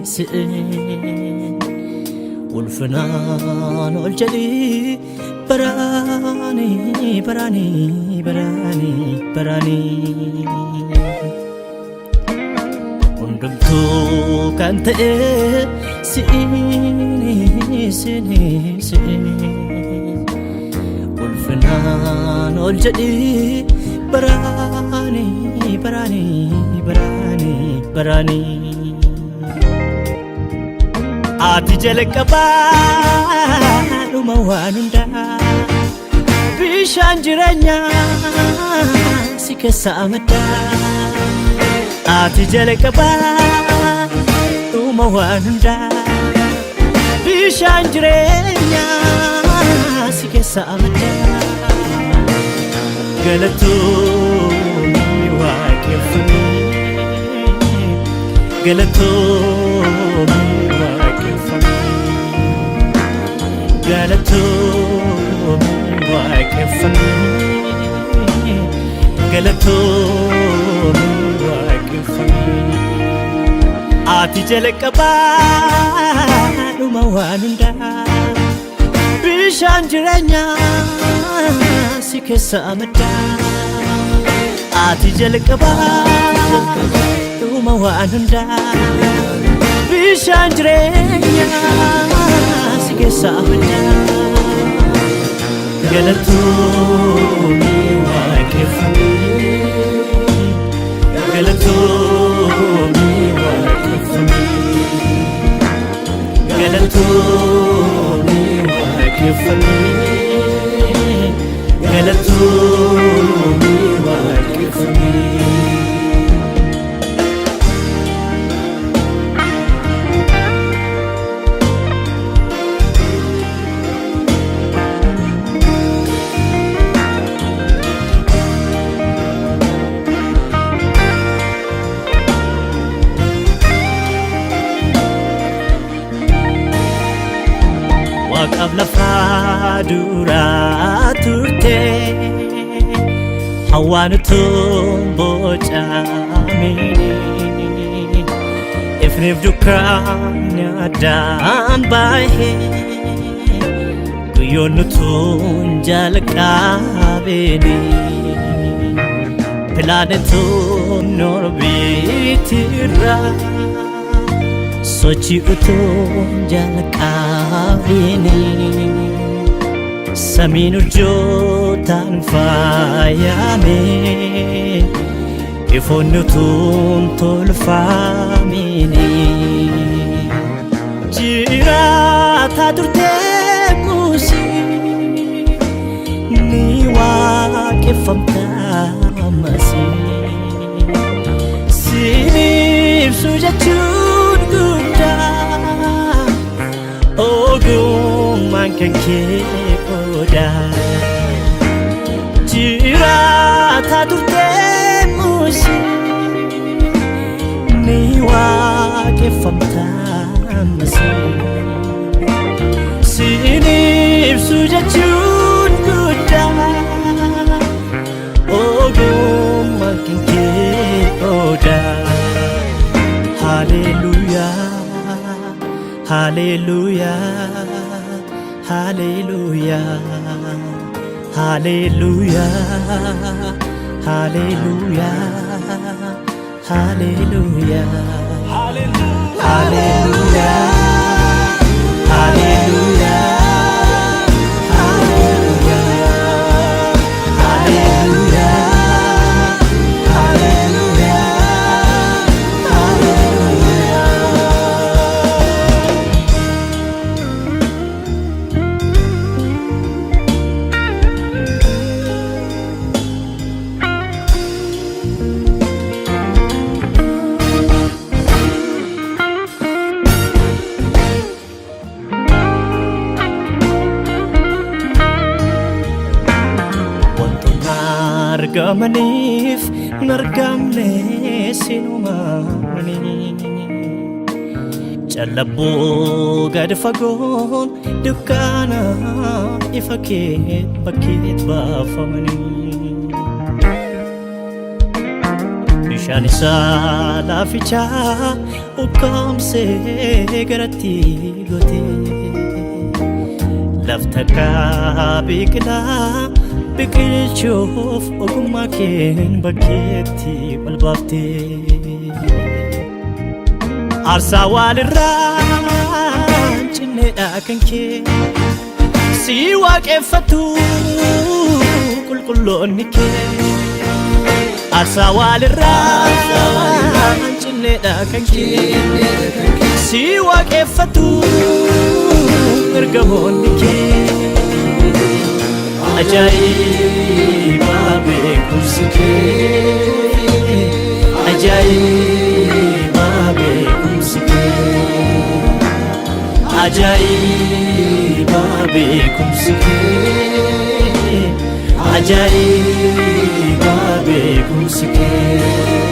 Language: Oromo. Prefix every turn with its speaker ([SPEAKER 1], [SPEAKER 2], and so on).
[SPEAKER 1] سئين والفنان والجلي براني براني براني براني وندمتو كانت سئيني سئيني سئين والفنان والجلي براني براني براني براني آتي جلك بانو موانوندا بيشان جرانيا سيكسا مدا آتي جلك بانو موانوندا بيشان جرانيا سيكسا مدا قلتوني واقفني قلتوني واقفني قلتوني واقفني قلتوني واقفني آتي جلك بانو موانوندا بيشان جرانيا سيكسا مدا آتي جلك بانو موانوندا بيشان جرانيا سيكسا مدا قلتوني واقفني قلتوني واقفني قلتوني واقفني قلتوني واقفني وقبل فادورا ترتي حوانتم بوجاميني افنف دكان دان باهي قيونتون جالقابيني بلانتون نوربيتيرا sochi utun jalqabini samin urjotan fayame ifonutun tolfamini jirata durte musi ni waqifamta amasi sinif sujachun gunda ogung mankan ke oda jirata durte musi ni waqifamta amasi sinif sujachun gunda ogung mankan ke oda Hallelujah, Hallelujah, Hallelujah, Hallelujah, Hallelujah, Hallelujah, Hallelujah, Hallelujah. Argamanif nargamne sinumani Jalabu gad fagon dukana ifaket bakit bafamani Bishaan isaa laafichaa ukkaamsee garatti gootee lafta kaa biqilaa biqilchuuf ogummaa keen bakkeetti ol baaftee aarsaa walirraa cinneedha kan kee si waaqeffatu qulqulloonni kee aarsaa walirraa cinneedha kan kee si waaqeffatu ergamoonni kee ajaa'iba beekumsi kee ajaa'iba beekumsi kee ajaa'iba beekumsi kee ajaa'iba beekumsi kee